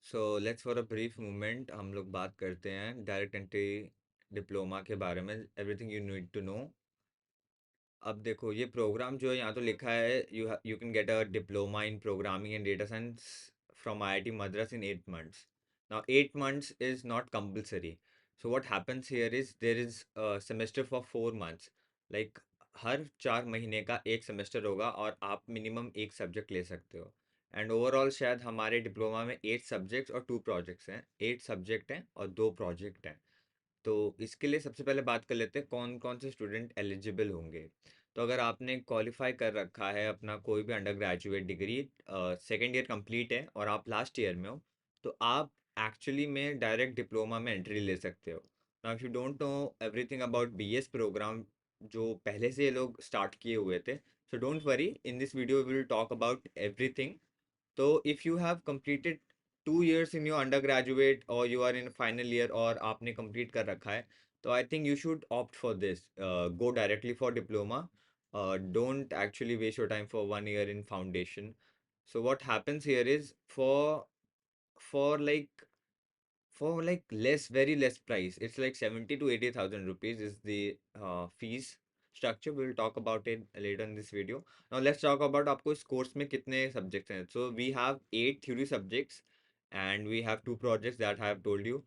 So let's for a brief moment हम लोग बात करते हैं डायरेक्ट एंट्री डिप्लोमा के बारे में। Everything you need to know. अब देखो ये प्रोग्राम जो है यहाँ तो लिखा है you can get a diploma in programming and data science from IIT Madras in 8 months. Now 8 months is not compulsory. So what happens here is there is a semester for 4 months. Like हर 4 महीने का एक semester होगा और आप minimum एक subject ले सकते हो। एंड ओवरऑल शायद हमारे डिप्लोमा में 8 सब्जेक्ट्स और 2 प्रोजेक्ट्स हैं। 8 सब्जेक्ट हैं और 2 प्रोजेक्ट हैं। तो इसके लिए सबसे पहले बात कर लेते हैं कौन कौन से स्टूडेंट एलिजिबल होंगे। तो अगर आपने क्वालिफाई कर रखा है अपना कोई भी under graduate degree, second year complete है और आप लास्ट ईयर में हो, तो आप एक्चुअली में डायरेक्ट डिप्लोमा में एंट्री ले सकते हो। Now if you don't know everything about BS program जो पहले से ये लोग स्टार्ट किए हुए थे, so don't worry, in this video we will talk about everything. तो if you have completed 2 years in your undergraduate or you are in final year और आपने complete कर रखा है, तो I think you should opt for this. Go directly for diploma. Don't actually waste your time for 1 year in foundation. So what happens here is for like less, very less price. It's like 70 to 80,000 rupees is the fees structure. We'll talk about it later in this video. Now let's talk about आपको इस course में कितने subjects हैं. So we have 8 theory subjects and we have 2 projects that I have told you.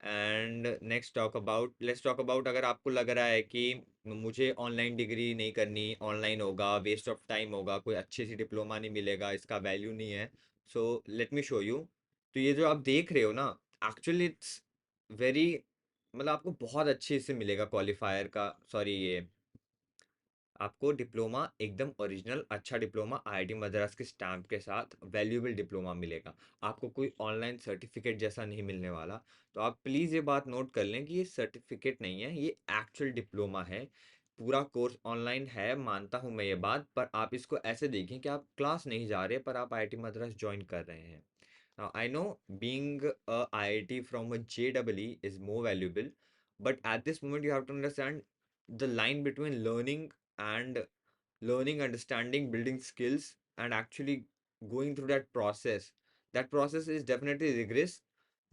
And next talk about let's talk about अगर आपको लग रहा है कि मुझे ऑनलाइन डिग्री नहीं करनी, ऑनलाइन होगा, वेस्ट ऑफ टाइम होगा, कोई अच्छी सी डिप्लोमा नहीं मिलेगा, इसका वैल्यू नहीं है, so let me show you. तो ये जो आप देख रहे हो ना, एक्चुअली इट्स वेरी, मतलब आपको बहुत अच्छे से मिलेगा क्वालिफायर का, सॉरी, ये आपको डिप्लोमा एकदम ओरिजिनल अच्छा डिप्लोमा IIT मद्रास के स्टैम्प के साथ वैल्यूएबल डिप्लोमा मिलेगा। आपको कोई ऑनलाइन सर्टिफिकेट जैसा नहीं मिलने वाला। तो आप प्लीज़ ये बात नोट कर लें कि ये सर्टिफिकेट नहीं है, ये एक्चुअल डिप्लोमा है। पूरा कोर्स ऑनलाइन है, मानता हूँ मैं ये बात, पर आप इसको ऐसे देखें कि आप क्लास नहीं जा रहे पर आप IIT मद्रास ज्वाइन कर रहे हैं। Now, I know being a IIT from a JEE is more valuable, but at this moment you have to understand the line between and learning, understanding, building skills, and actually going through that process. That process is definitely rigorous,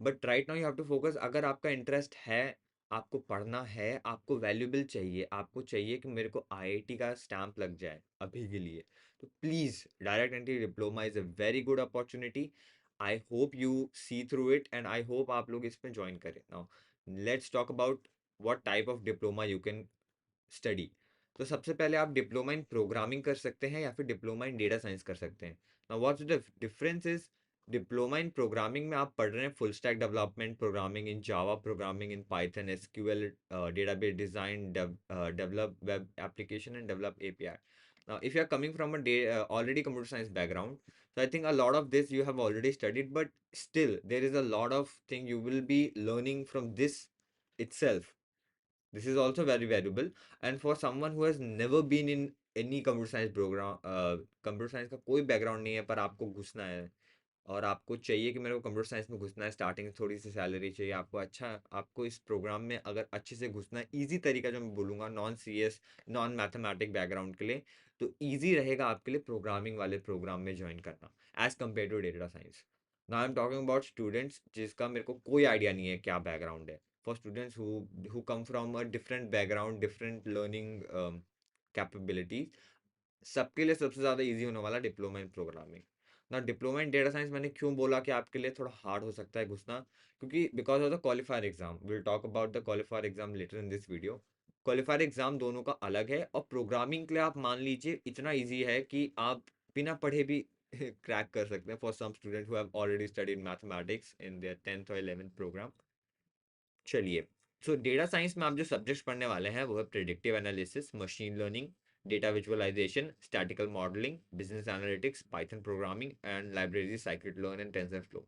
but right now you have to focus. अगर आपका interest है, आपको पढ़ना है, आपको valuable चाहिए, आपको चाहिए कि मेरे को IIT का स्टैंप लग जाए अभी के लिए, तो please direct entry diploma is a very good opportunity. I hope you see through it and I hope आप लोग इसमें ज्वाइन करें। Now let's talk about what type of diploma you can study. तो सबसे पहले आप डिप्लोमा इन प्रोग्रामिंग कर सकते हैं या फिर डिप्लोमा इन डेटा साइंस कर सकते हैं। Now what's the difference is, diploma in programming में आप पढ़ रहे हैं full stack development, programming in Java, programming in Python, SQL, database design, develop web application and develop API. Now if you are coming from a already computer science background, so I think a lot of this you have already studied, but still there is a lot of thing you will be learning from this itself. This is also very valuable. And for someone who has never been in any computer science program, computer science का कोई background नहीं है पर आपको घुसना है और आपको चाहिए कि मेरे को कंप्यूटर साइंस में घुसना है, स्टार्टिंग थोड़ी सी सैलरी चाहिए आपको, अच्छा आपको इस प्रोग्राम में अगर अच्छे से घुसना है, इजी तरीका जो मैं बोलूँगा non CS non mathematic background के लिए, तो इजी रहेगा आपके लिए प्रोग्रामिंग वाले प्रोग्राम में ज्वाइन करना as compared to data science. Now I am talking about students जिसका मेरे को कोई आइडिया नहीं है क्या बैकग्राउंड है। For students who come from a different background, different learning capabilities, सबके लिए सबसे ज़्यादा इजी होने वाला डिप्लोमा इन प्रोग्रामिंग। ना डिप्लोमा इन डेटा साइंस मैंने क्यों बोला कि आपके लिए थोड़ा हार्ड हो सकता है घुसना, क्योंकि because of the qualifier exam, will talk about the qualifier exam later in this video. Qualifier exam दोनों का अलग है और प्रोग्रामिंग के लिए आप मान लीजिए इतना ईजी है कि आप बिना पढ़े भी क्रैक कर सकते हैं for some student who have already studied mathematics in their 10th और 11th प्रोग्राम। चलिए, सो डेटा साइंस में आप जो सब्जेक्ट्स पढ़ने वाले हैं वो है predictive analysis, machine learning, data visualisation, statistical modelling, business analytics, Python programming and library scikit learn and TensorFlow.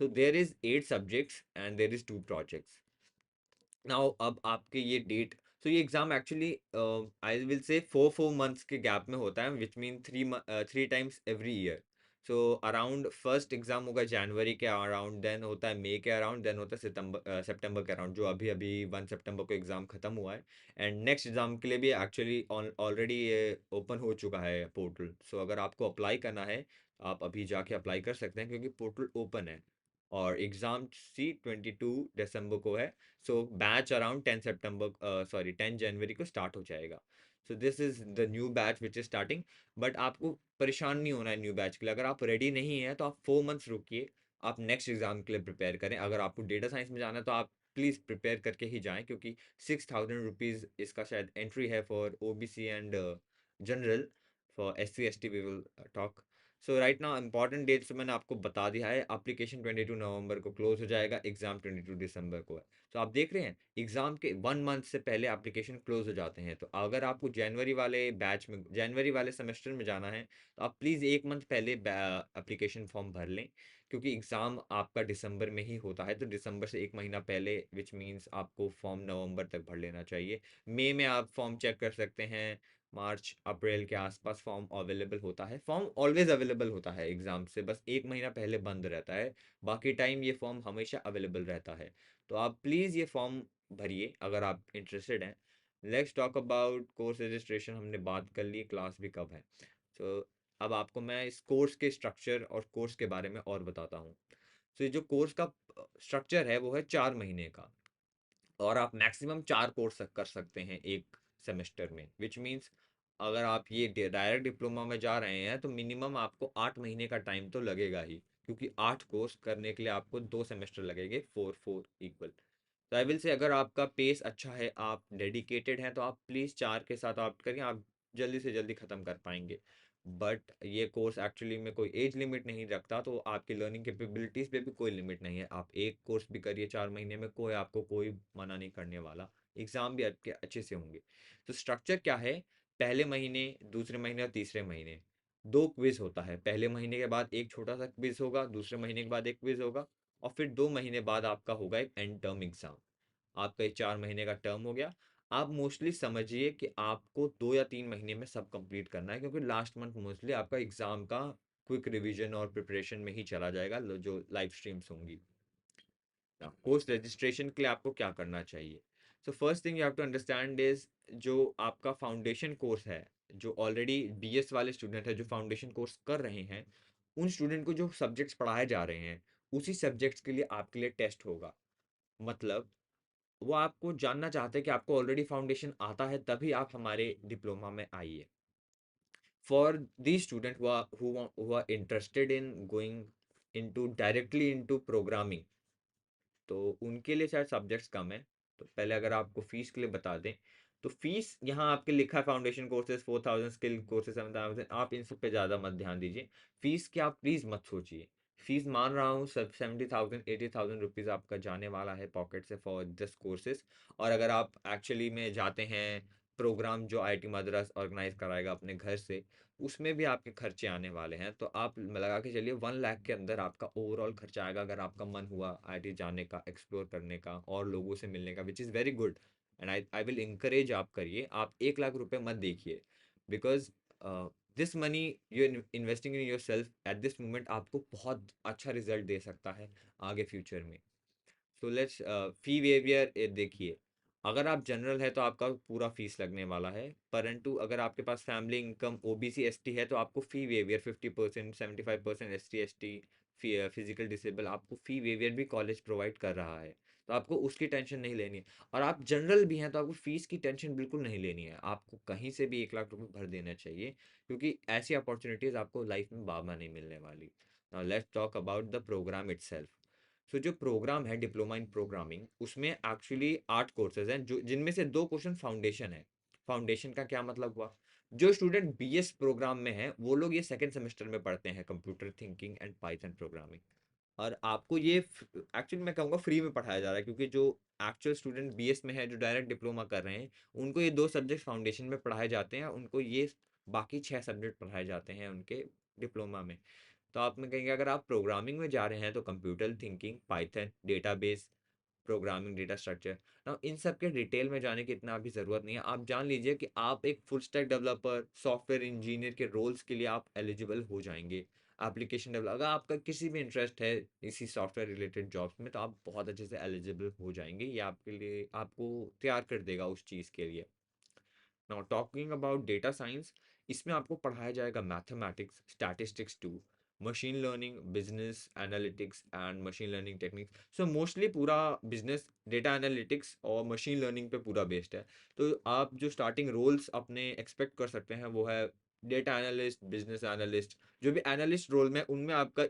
So there is 8 subjects and there is 2 projects. Now अब आपके ये डेट, सो ये exam actually I will say 4 months के gap में होता है, which mean 3 times every year. So around first exam होगा जनवरी के अराउंड, देन होता है मई के अराउंड, देन होता है सितंबर के अराउंड, जो अभी अभी 1 सितंबर को एग्जाम खत्म हुआ है। एंड नेक्स्ट एग्जाम के लिए भी एक्चुअली ऑलरेडी ये ओपन हो चुका है पोर्टल। सो अगर आपको अप्लाई करना है आप अभी जाके अप्लाई कर सकते हैं क्योंकि पोर्टल ओपन है। और एग्ज़ाम सी 22 दिसंबर को है। सो बैच अराउंड 10 जनवरी को स्टार्ट हो जाएगा। So this is the new batch which is starting. But आपको परेशान नहीं होना है न्यू बैच के लिए। अगर आप रेडी नहीं हैं तो आप 4 मंथ्स रुकिए, आप नेक्स्ट एग्ज़ाम के लिए प्रिपेयर करें। अगर आपको डेटा साइंस में जाना है तो आप प्लीज़ प्रिपेयर करके ही जाएँ, क्योंकि 6000 रुपीज़ इसका शायद एंट्री है for OBC and general. For SC ST we will talk. So right now important dates तो मैंने आपको बता दिया है। एप्लीकेशन 22 नवंबर को क्लोज हो जाएगा, एग्जाम 22 दिसंबर को है। तो आप देख रहे हैं एग्जाम के 1 मंथ से पहले एप्लीकेशन क्लोज हो जाते हैं। तो अगर आपको जनवरी वाले सेमेस्टर में जाना है तो आप प्लीज़ 1 मंथ पहले एप्लीकेशन फॉर्म भर लें, क्योंकि एग्ज़ाम आपका दिसंबर में ही होता है। तो दिसंबर से 1 महीना पहले, विच मीन्स आपको फॉर्म नवंबर तक भर लेना चाहिए। मई में आप फॉर्म चेक कर सकते हैं, मार्च अप्रैल के आसपास फॉर्म अवेलेबल होता है। फॉर्म ऑलवेज अवेलेबल होता है एग्जाम से, बस 1 महीना पहले बंद रहता है। बाकी टाइम ये फॉर्म हमेशा अवेलेबल रहता है। तो आप प्लीज़ ये फॉर्म भरिए अगर आप इंटरेस्टेड हैं। Let's talk about course registration, हमने बात कर ली, क्लास भी कब है। तो अब आपको मैं इस कोर्स के स्ट्रक्चर और कोर्स के बारे में और बताता हूँ। तो ये जो कोर्स का स्ट्रक्चर है वो है 4 महीने का, और आप मैक्सिमम 4 कोर्स कर सकते हैं एक सेमेस्टर में, विच मीन्स अगर आप ये डायरेक्ट डिप्लोमा में जा रहे हैं तो मिनिमम आपको 8 महीने का टाइम तो लगेगा ही, क्योंकि 8 कोर्स करने के लिए आपको 2 सेमेस्टर लगेंगे, 4 4 इक्वल। तो आई विल से अगर आपका पेस अच्छा है, आप डेडिकेटेड हैं, तो आप प्लीज़ 4 के साथ ऑप्ट करिए, आप जल्दी से जल्दी ख़त्म कर पाएंगे। बट ये कोर्स एक्चुअली में कोई एज लिमिट नहीं रखता, तो आपकी लर्निंग कैपेबिलिटीज़ पे भी कोई लिमिट नहीं है। आप एक कोर्स भी करिए 4 महीने में, कोई आपको कोई मना नहीं करने वाला। एग्ज़ाम भी आपके अच्छे से होंगे। तो स्ट्रक्चर क्या है, पहले महीने, दूसरे महीने और तीसरे महीने 2 क्विज़ होता है। पहले महीने के बाद एक छोटा सा क्विज़ होगा, दूसरे महीने के बाद एक क्विज़ होगा, और फिर 2 महीने बाद आपका होगा एक एंड टर्म एग्ज़ाम। आपका ये 4 महीने का टर्म हो गया। आप मोस्टली समझिए कि आपको 2 या 3 महीने में सब कंप्लीट करना है, क्योंकि लास्ट मंथ मोस्टली आपका एग्जाम का क्विक रिवीजन और प्रिपरेशन में ही चला जाएगा, जो लाइव स्ट्रीम्स होंगी। कोर्स रजिस्ट्रेशन के लिए आपको क्या करना चाहिए? So first thing you have to understand is, जो आपका फाउंडेशन कोर्स है, जो ऑलरेडी BS वाले स्टूडेंट है जो फाउंडेशन कोर्स कर रहे हैं, उन स्टूडेंट को जो सब्जेक्ट्स पढ़ाए जा रहे हैं उसी सब्जेक्ट्स के लिए आपके लिए टेस्ट होगा। मतलब वो आपको जानना चाहते हैं कि आपको ऑलरेडी फाउंडेशन आता है, तभी आप हमारे डिप्लोमा में आइए। For the student who are interested in going into directly into programming, तो उनके लिए शायद सब्जेक्ट्स कम है। तो पहले अगर आपको फीस के लिए बता दें, तो फीस यहाँ आपके लिखा है फाउंडेशन कोर्सेज 4000, स्किल कोर्सेज 7000, आप इन सब पे ज़्यादा मत ध्यान दीजिए। फीस की आप प्लीज़ मत सोचिए। फीस मान रहा हूँ सब 70,000 80,000 रुपीज़ आपका जाने वाला है पॉकेट से फॉर दिस कोर्सेज। और अगर आप एक्चुअली में जाते हैं प्रोग्राम जो IIT मद्रास ऑर्गेनाइज कराएगा अपने घर से, उसमें भी आपके खर्चे आने वाले हैं। तो आप लगा के चलिए 1 लाख के अंदर आपका ओवरऑल खर्चा आएगा, अगर आपका मन हुआ IIT जाने का, एक्सप्लोर करने का और लोगों से मिलने का, which is very good. And I will encourage आप करिए। आप 1 लाख रुपए मत देखिए, because this money you investing in your self at this moment आपको बहुत अच्छा रिजल्ट दे सकता है आगे फ्यूचर में। सो लेट्स फी वेवियर देखिए, अगर आप जनरल है तो आपका पूरा फीस लगने वाला है, परंतु अगर आपके पास फैमिली इनकम OBC ST है तो आपको fee waiver 50%, 75% ST ST physical disable, आपको फी वेवियर भी कॉलेज प्रोवाइड कर रहा है। तो आपको उसकी टेंशन नहीं लेनी है। और आप जनरल भी हैं तो आपको फीस की टेंशन बिल्कुल नहीं लेनी है। आपको कहीं से भी 1 लाख रुपए भर देना चाहिए, क्योंकि ऐसी अपॉर्चुनिटीज़ आपको लाइफ में बाबा नहीं मिलने वाली। Now let's talk about the program itself. So जो प्रोग्राम है डिप्लोमा इन प्रोग्रामिंग, उसमें एक्चुअली 8 कोर्सेज हैं, जो जिनमें से 2 क्वेश्चन फाउंडेशन है। फाउंडेशन का क्या मतलब हुआ, जो स्टूडेंट BS प्रोग्राम में है वो लोग ये सेकंड सेमेस्टर में पढ़ते हैं computer thinking and Python programming. और आपको ये एक्चुअली मैं कहूँगा फ्री में पढ़ाया जा रहा है, क्योंकि जो एक्चुअल स्टूडेंट BS में है जो डायरेक्ट डिप्लोमा कर रहे हैं, उनको ये 2 सब्जेक्ट फाउंडेशन में पढ़ाए जाते हैं, उनको ये बाकी 6 सब्जेक्ट पढ़ाए जाते हैं उनके डिप्लोमा में। तो आप में कहेंगे अगर आप प्रोग्रामिंग में जा रहे हैं तो computer thinking, Python, database, programming, data structure, ना इन सब के डिटेल में जाने की इतना अभी ज़रूरत नहीं है। आप जान लीजिए कि आप एक full stack developer, software engineer के रोल्स के लिए आप एलिजिबल हो जाएंगे। एप्लीकेशन डेवलपर, अगर आपका किसी भी इंटरेस्ट है इसी सॉफ्टवेयर रिलेटेड जॉब्स में, तो आप बहुत अच्छे से एलिजिबल हो जाएंगे। ये आपके लिए आपको तैयार कर देगा उस चीज़ के लिए। Now talking about data science, इसमें आपको पढ़ाया जाएगा mathematics, statistics two, machine learning, business analytics and machine learning techniques. So mostly पूरा बिजनेस डेटा एनालिटिक्स और मशीन लर्निंग पे पूरा बेस्ड है। तो आप जो स्टार्टिंग रोल्स अपने एक्सपेक्ट कर सकते हैं वो है डेटा एनालिस्ट, बिजनेस एनालिस्ट। जो भी एनालिस्ट रोल में, उनमें आपका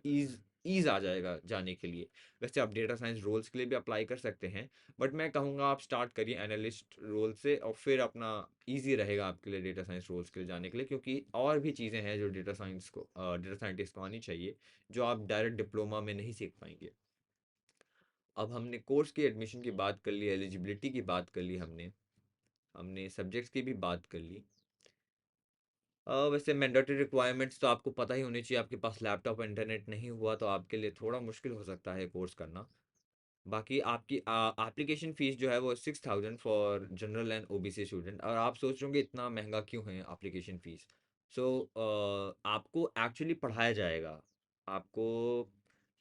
ईज आ जाएगा जाने के लिए। वैसे आप डेटा साइंस रोल्स के लिए भी अप्लाई कर सकते हैं, बट मैं कहूँगा आप स्टार्ट करिए एनालिस्ट रोल से, और फिर अपना ईजी रहेगा आपके लिए डेटा साइंस रोल्स के लिए जाने के लिए, क्योंकि और भी चीज़ें हैं जो डेटा साइंटिस्ट को आनी चाहिए, जो आप डायरेक्ट डिप्लोमा में नहीं सीख पाएंगे। अब हमने कोर्स की एडमिशन की बात कर ली, एलिजिबिलिटी की बात कर ली, हमने हमने सब्जेक्ट्स की भी बात कर ली। वैसे मैंडेटरी रिक्वायरमेंट्स तो आपको पता ही होनी चाहिए। आपके पास लैपटॉप और इंटरनेट नहीं हुआ तो आपके लिए थोड़ा मुश्किल हो सकता है कोर्स करना। बाकी आपकी एप्लीकेशन फ़ीस जो है वो 6000 for general and OBC student. और आप सोच रहे होंगे इतना महंगा क्यों है एप्लीकेशन फ़ीस? सो आपको एक्चुअली पढ़ाया जाएगा। आपको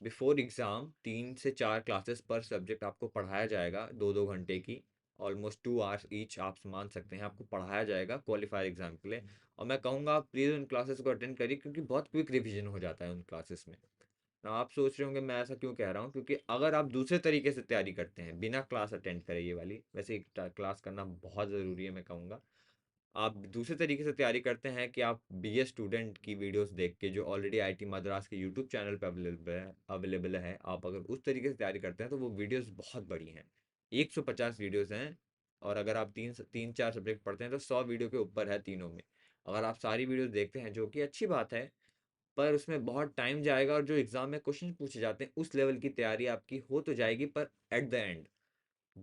बिफोर एग्ज़ाम 3 से 4 क्लासेस पर सब्जेक्ट आपको पढ़ाया जाएगा, 2-2 घंटे की, ऑलमोस्ट 2 आवर्स ईच आप मान सकते हैं, आपको पढ़ाया जाएगा क्वालिफायर एग्ज़ाम के लिए। और मैं कहूँगा आप प्लीज़ उन क्लासेस को अटेंड करिए, क्योंकि बहुत क्विक रिवीजन हो जाता है उन क्लासेस में। आप सोच रहे होंगे मैं ऐसा क्यों कह रहा हूँ, क्योंकि अगर आप दूसरे तरीके से तैयारी करते हैं बिना क्लास अटेंड करे, ये वाली वैसे क्लास करना बहुत ज़रूरी है, मैं कहूँगा आप दूसरे तरीके से तैयारी करते हैं कि आप बीए स्टूडेंट की वीडियोस देख के, जो ऑलरेडी आईआईटी मद्रास के यूट्यूब चैनल पे अवेलेबल है, आप अगर उस तरीके से तैयारी करते हैं तो वो वीडियोस बहुत बड़ी हैं, 150 वीडियोस हैं। और अगर आप तीन तीन चार सब्जेक्ट पढ़ते हैं तो 100 वीडियो के ऊपर है तीनों में। अगर आप सारी वीडियोस देखते हैं, जो कि अच्छी बात है, पर उसमें बहुत टाइम जाएगा, और जो एग्ज़ाम में क्वेश्चन पूछे जाते हैं उस लेवल की तैयारी आपकी हो तो जाएगी, पर एट द एंड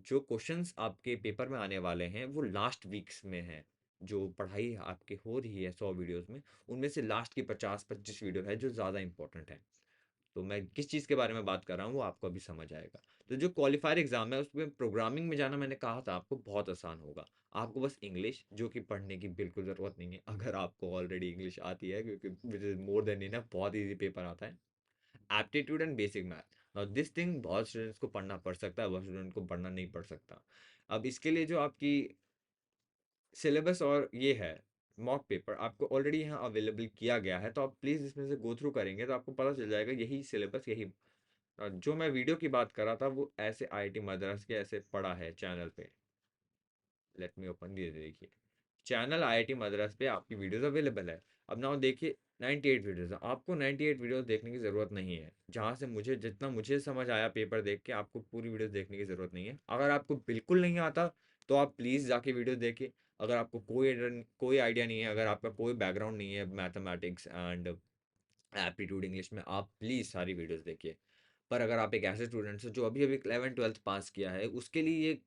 जो क्वेश्चंस आपके पेपर में आने वाले हैं वो लास्ट वीक्स में हैं। जो पढ़ाई आपकी हो रही है 100 वीडियोस में, उनमें से लास्ट की 50-25 वीडियो है जो ज़्यादा इंपॉर्टेंट है। तो मैं किस चीज़ के बारे में बात कर रहा हूँ वो आपको अभी समझ आएगा। तो जो क्वालिफायर एग्ज़ाम है उसमें प्रोग्रामिंग में जाना, मैंने कहा था आपको बहुत आसान होगा। आपको बस इंग्लिश, जो कि पढ़ने की बिल्कुल ज़रूरत नहीं है अगर आपको ऑलरेडी इंग्लिश आती है, क्योंकि which is more than enough, बहुत ईज़ी पेपर आता है। Aptitude and basic math, now this thing बहुत स्टूडेंट्स को पढ़ना पड़ सकता है, बहुत स्टूडेंट को पढ़ना नहीं पड़ सकता। अब इसके लिए जो आपकी सिलेबस और ये है मॉक पेपर आपको ऑलरेडी यहाँ अवेलेबल किया गया है, तो आप प्लीज़ इसमें से गो थ्रू करेंगे तो आपको पता चल जाएगा यही सिलेबस, यही जो मैं वीडियो की बात कर रहा था वो ऐसे आईआईटी मद्रास के ऐसे पड़ा है चैनल पे। लेट मी ओपन, ये देखिए चैनल आईआईटी मद्रास पे आपकी वीडियोस अवेलेबल है। अब ना देखिए 98 वीडियोस है, आपको 98 वीडियोस देखने की ज़रूरत नहीं है। जहाँ से मुझे जितना मुझे समझ आया पेपर देख के, आपको पूरी वीडियोस देखने की ज़रूरत नहीं है। अगर आपको बिल्कुल नहीं आता तो आप प्लीज़ जाके वीडियो देखिए। अगर आपको कोई आइडिया नहीं है, अगर आपका कोई बैकग्राउंड नहीं है मैथमेटिक्स एंड एप्टीट्यूड इंग्लिश में, आप प्लीज़ सारी वीडियोस देखिए। पर अगर आप एक ऐसे स्टूडेंट्स हो जो अभी अभी 11th-12th पास किया है, उसके लिए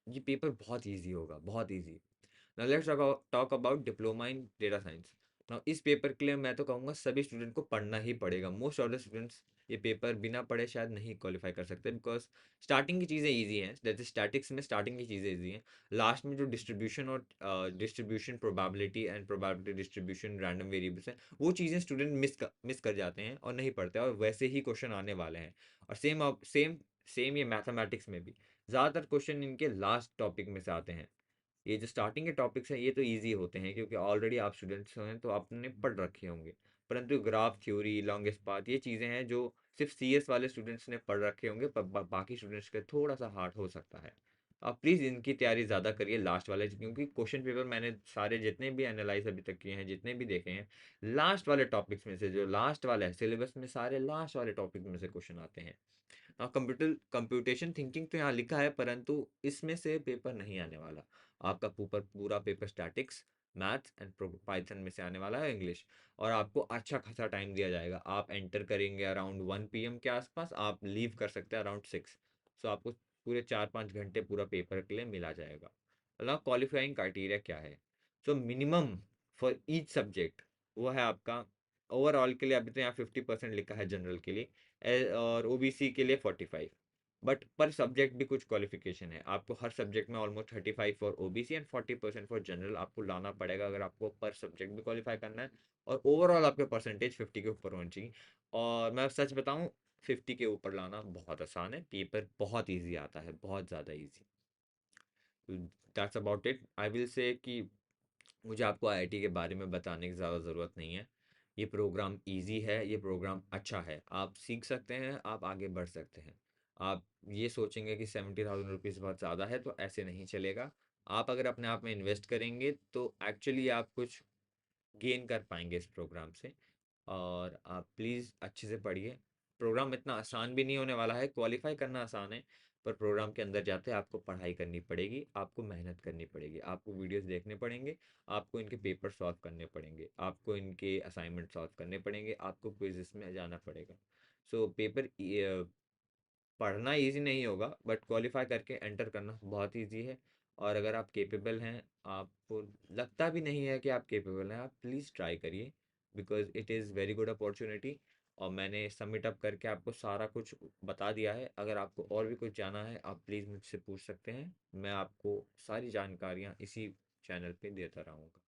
ये पेपर बहुत ईजी होगा, बहुत easy. Now let's talk about diploma in data science. Now इस पेपर के लिए मैं तो कहूँगा सभी स्टूडेंट को पढ़ना ही पड़ेगा। मोस्ट ऑफ द स्टूडेंट्स ये पेपर बिना पढ़े शायद नहीं क्वालिफाई कर सकते, बिकॉज स्टार्टिंग की चीज़ें इजी हैं, जैसे स्टैटिक्स में स्टार्टिंग की चीज़ें इजी हैं। लास्ट में जो डिस्ट्रीब्यूशन और distribution probability and probability distribution random variables हैं, वो चीज़ें स्टूडेंट मिस कर जाते हैं और नहीं पढ़ते, और वैसे ही क्वेश्चन आने वाले हैं। और सेम सेम ये मैथमेटिक्स में भी ज़्यादातर क्वेश्चन इनके लास्ट टॉपिक में से आते हैं। ये जो स्टार्टिंग के टॉपिक्स हैं ये तो इजी होते हैं, क्योंकि ऑलरेडी आप स्टूडेंट्स हैं तो आपने पढ़ रखे होंगे। परंतु ग्राफ थ्योरी, लॉन्गेस्ट पाथ, ये चीज़ें हैं जो सिर्फ सीएस वाले स्टूडेंट्स ने पढ़ रखे होंगे, पर बाकी स्टूडेंट्स के थोड़ा सा हार्ड हो सकता है। आप प्लीज़ इनकी तैयारी ज़्यादा करिए लास्ट वाले, क्योंकि क्वेश्चन पेपर मैंने सारे जितने भी एनालाइज अभी तक किए हैं, जितने भी देखे हैं, लास्ट वाले टॉपिक्स में से, जो लास्ट वाला है सिलेबस में, सारे लास्ट वाले टॉपिक में से क्वेश्चन आते हैं। हाँ, कंप्यूटेशन थिंकिंग तो यहाँ लिखा है, परंतु इसमें से पेपर नहीं आने वाला। आपका पूरा paper statics, maths and Python में से आने वाला है, इंग्लिश। और आपको अच्छा खासा टाइम दिया जाएगा। आप एंटर करेंगे अराउंड 1 PM के आसपास, आप लीव कर सकते हैं अराउंड 6। सो आपको पूरे 4-5 घंटे पूरा पेपर के लिए मिला जाएगा। मतलब क्वालिफाइंग क्राइटेरिया क्या है? So minimum for each subject वो है आपका, ओवरऑल के लिए अभी तो यहाँ 50% लिखा है जनरल के लिए, और ओबीसी के लिए 45। बट पर सब्जेक्ट भी कुछ क्वालिफिकेशन है, आपको हर सब्जेक्ट में almost 35 for OBC and 40% for general आपको लाना पड़ेगा, अगर आपको पर सब्जेक्ट भी क्वालिफाई करना है। और ओवरऑल आपके परसेंटेज 50 के ऊपर होनी चाहिए। और मैं सच बताऊं, 50 के ऊपर लाना बहुत आसान है, पेपर बहुत ईजी आता है, बहुत ज़्यादा easy. That's about it. I will say कि मुझे आपको आईआईटी के बारे में बताने की ज़्यादा ज़रूरत नहीं है। ये प्रोग्राम ईज़ी है, ये प्रोग्राम अच्छा है, आप सीख सकते हैं, आप आगे बढ़ सकते हैं। आप ये सोचेंगे कि 70,000 रुपीज़ बहुत ज़्यादा है, तो ऐसे नहीं चलेगा। आप अगर अपने आप में इन्वेस्ट करेंगे, तो एक्चुअली आप कुछ गेन कर पाएँगे इस प्रोग्राम से। और आप प्लीज़ अच्छे से पढ़िए। प्रोग्राम इतना आसान भी नहीं होने वाला है, क्वालीफ़ाई करना आसान है, पर प्रोग्राम के अंदर जाते आपको पढ़ाई करनी पड़ेगी, आपको मेहनत करनी पड़ेगी, आपको वीडियोज़ देखने पड़ेंगे, आपको इनके पेपर सॉल्व करने पड़ेंगे, आपको इनके असाइनमेंट सॉल्व करने पड़ेंगे, आपको क्विज़ेस में जाना पड़ेगा। सो पेपर पढ़ना ईज़ी नहीं होगा, बट क्वालीफ़ाई करके एंटर करना बहुत ईज़ी है। और अगर आप कैपेबल हैं, आपको लगता भी नहीं है कि आप कैपेबल हैं, आप प्लीज़ ट्राई करिए, because it is very good opportunity. और मैंने समिट अप करके आपको सारा कुछ बता दिया है। अगर आपको और भी कुछ जानना है, आप प्लीज़ मुझसे पूछ सकते हैं। मैं आपको सारी जानकारियाँ इसी चैनल पे देता रहूँगा।